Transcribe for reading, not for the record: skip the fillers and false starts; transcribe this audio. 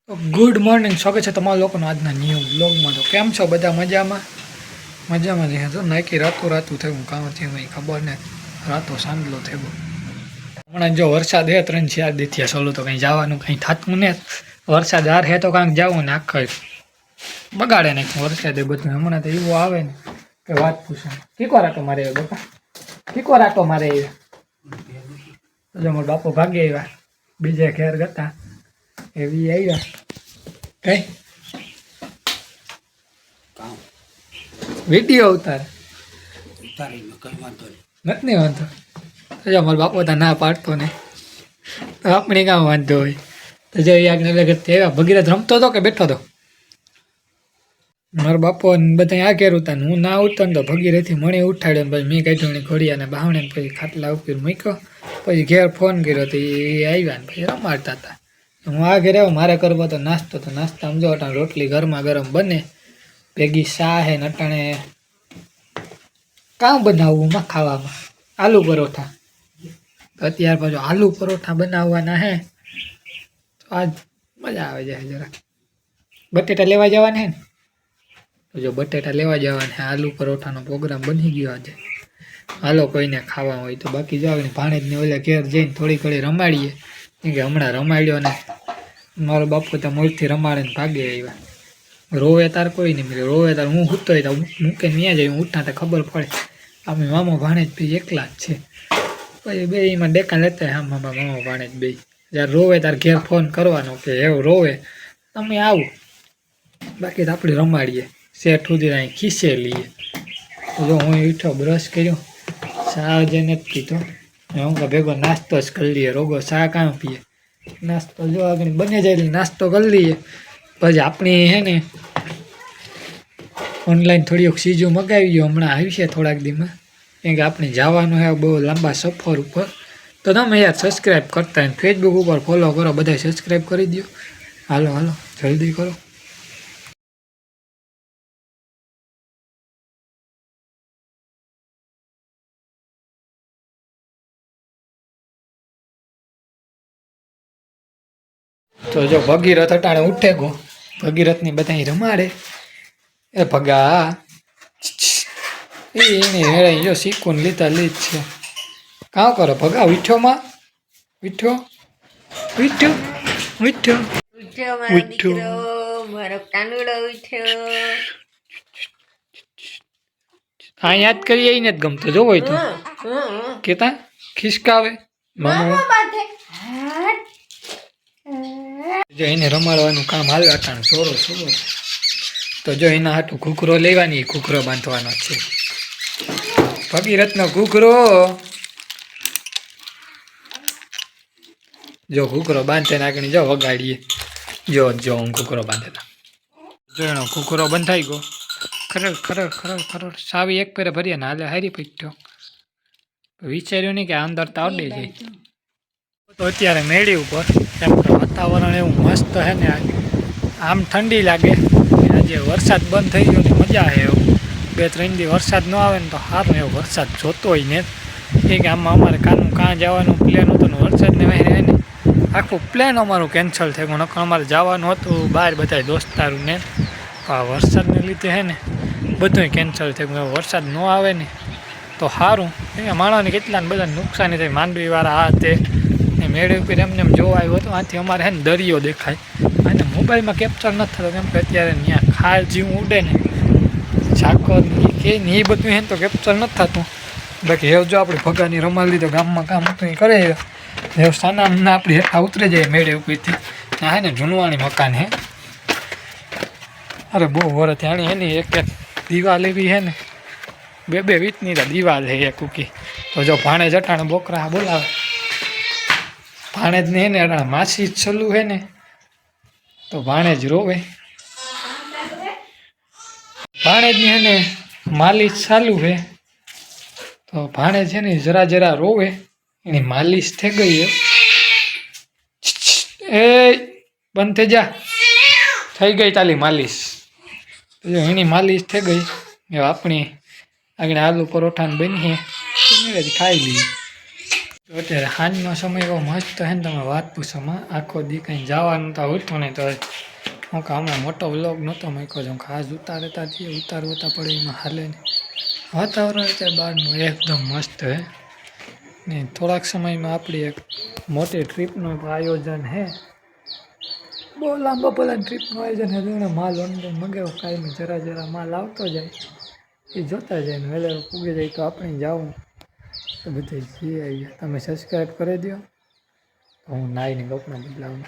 તો good morning, સ્વાગત છે તમારા લોકોનો આજના ન્યૂ બ્લોગમાં। તો કેમ છો બધા? મજામાં જ તો નાખી રાતું થયું કામ થયું નહીં ખબર ને, રાતો સાંજલો થયો। હમણાં જો વરસાદ હે 3-4 દિવસથી ચાલુ, તો કંઈ જવાનું કંઈ થતું ને। વરસાદ હાર હે તો કાંઈક જવું ને આખા બગાડે ને વરસાદ એ બધું। હમણાં તો એવો આવે ને કે વાત પૂછે। કીકો રાતો મારે બાપા, કીકો રાતો મારે જો મારો બાપો ભાગી આવ્યા, બીજે ઘેર ગતા એવી આવ્યા કઈ વિડીયો ઉતારી નથી વાંધો। જો મારો બાપો તો ના પાડતો ને, તો આપણે કામ વાંધો હોય। તો જો આગળ ભગીરથ રમતો હતો કે બેઠો હતો? મારો બાપો બધા આ ઘેર ઉતા, હું ના ઉઠતો ને તો ભગીરથી મણી ઉઠાડ્યો, પછી મેં કાઢ્યું ઘોડિયાને બાવણે, પછી ખાટલા ઉપર મૂક્યો, પછી ઘેર ફોન કર્યો તો એ આવ્યા ને પછી રમાડતા હતા। હું આ ઘરે આવ્યો, મારે કરવો તો નાસ્તા સમજો અટાણે રોટલી ગરમા ગરમ બને, ભેગી શા હે ને અટાણે કામ બનાવવું માં ખાવામાં આલુ પરોઠા। અત્યાર પાછું આલુ પરોઠા બનાવવાના હે, તો આજ મજા આવે જાય જરા। બટેટા લેવા જવાના હે ને, તો જો બટેટા લેવા જવાના હે, આલુ પરોઠાનો પ્રોગ્રામ બની ગયો આજે। હાલો કોઈને ખાવા હોય તો, બાકી જાવ ને ભાણેજને ઓલા ઘેર જઈને થોડી ઘડી રમાડીએ, કેમ કે હમણાં રમાડ્યો ને મારો બાપુ તો મૂળથી રમાડે ને ભાગે આવ્યા। રોવે તાર કોઈ નહીં, રોવે તાર હું સૂતો હોય તો મૂકે ત્યાં જાય, હું ઉઠા તો ખબર પડે અમે મામો ભાણેજ ભાઈ એકલા જ છે। પછી બે એમાં ડેકા લેતા હા મામો ભાણેજ બે, જ્યારે રોવે તાર ઘેર ફોન કરવાનો કે એવું રોવે તમે આવું, બાકી તો આપણે રમાડીએ શેઠ સુધી અહીં ખીસે લઈએ। તો જો હું ઉઠ્યો, બ્રશ કર્યો, ચા જે નથી પીતો, હું કે ભેગો નાસ્તો જ કરી લઈએ, રોગો ચા કાં પીએ, નાસ્તો જો આગળ બને જાય નાસ્તો કરી લઈએ। પછી આપણી હે ને ઓનલાઈન થોડીક ચીજો મગાવી ગયો, હમણાં આવી છે થોડાક દીમાં, કેમ કે આપણે જવાનું છે બહુ લાંબા સફર ઉપર। તો તમે યાર સબસ્ક્રાઈબ કરતા હોય, ફેસબુક ઉપર ફોલો કરો, બધા સબસ્ક્રાઈબ કરી દો। હાલો જલ્દી કરો। તો જો ભગીરથ અટાણે ઉઠે ગો, ભગીરથની બધા રમાડે, એ ભગા એને હેરાઈ જો શીખું લીધા લીધ છે। કાં કરો ભગા? વીઠો માં વીઠો વીઠો વીઠો વીઠો મારો કાનુડો ઉઠ્યો। હા યાદ કરી આવીને જ ગમતો જો હોય તો કેતા ખિસકાવે મામો, જો એને રમાડવાનું કામ હાલ અટાણ સોરો સોરો। તો જો એના હાટું ઘૂઘરો લેવાની, ઘૂઘરો બાંધવાનો છે, ભગીરથનો ઘૂઘરો। જો ઘૂઘરો બાંધે નાખીને જો વગાડીએ, જો હું ઘૂઘરો બાંધેલા, જો એનો ઘૂઘરો બંધાઈ ગયો, ખરર સાવી એક પેરે ભરીએ ને હાલે હારી પીટ્યો, વિચાર્યું નહીં કે અંદર તો આવડે જાય। તો અત્યારે મેળી ઉપર કેમ કે વાતાવરણ એવું મસ્ત છે ને, આમ ઠંડી લાગે, આજે વરસાદ બંધ થઈ ગયો ને મજા આવે એવું। 2-3 દી વરસાદ ન આવે ને તો સારું, એવો વરસાદ જોતો હોય ને, કે આમાં અમારે કાં જવાનું પ્લેન હતું ને વરસાદને વહેરે ને આખું પ્લેન અમારું કેન્સલ થઈ ગયું, નકર અમારે જવાનું હતું બહાર બધા દોસ્તારું ને, આ વરસાદને લીધે છે ને બધું કેન્સલ થઈ ગયું। વરસાદ ન આવે ને તો સારું, એ માણસને કેટલાને બધાને નુકસાની થાય, માંડવીવાળા આ તે ને મેળે ઉપર એમને જોવા આવ્યો હતો, આથી અમારે છે ને દરિયો દેખાય, અને મોબાઈલમાં કેપ્ચર નથી થતો, કેમ કે અત્યારે ત્યાં ખાર જીવું ઉડે ને ઝાકર કે ને એ બધું હે તો કેપ્ચર નથી થતું। બાકી હેવ જો આપણે ભગાની રમાડી લીધો, ગામમાં કામ હતું એ કરે, હેવ સાનામને આપણી હેઠા ઉતરી જાય મેળે ઉપરથી, ત્યાં હે ને જૂનવાણી મકાન હે, અરે બહુ વરસ આણી હે ને એક દિવાલ એવી હે ને 2-2 વીટની દિવાલ હે એક ઉકી। તો જો ભાણેજ અટાણે બોકરા બોલાવે, ભાણેજને હે ને અટાણે માસી છલું હે ને, તો ભાણેજ રોવે, ભાણેજની હે ને માલિશ ચાલુ હે, તો ભાણેજ છે ને જરા રોવે, એની માલિશ થઈ ગઈ હે, એ બંધ થઈ જા, થઈ ગઈ તાલી માલિશ, તો એની માલિશ થઈ ગઈ। આપણી આગળ આલુ પરોઠાને બની ખાઈ લઈએ। તો અત્યારે સાંજનો સમય એવો મસ્ત છે ને તમે વાત પૂછોમાં આખો દી કંઈ જવાનું તો ઉઠતું નહીં તો હું કે હમણાં મોટો વ્લોગ નહોતો મૂક્યો છું કે આજ ઉતારતા પડે એમાં હાલે ને વાતાવરણ અત્યારે બહારનું એકદમ મસ્ત છે ને થોડાક સમયમાં આપણી એક મોટી ટ્રીપનું આયોજન છે. બહુ લાંબા પહેલાં ટ્રીપનું આયોજન છે એને માલ ઓનલાઈન મગાવ્યો કાંઈ જરા માલ આવતો જાય એ જોતા જાય ને વહેલા પૂગી જાય તો આપણે જાવું તો બધે જઈએ આવીએ. તમે સબસ્ક્રાઈબ કરી દો તો હું નાઈને કપડાં બદલાવું.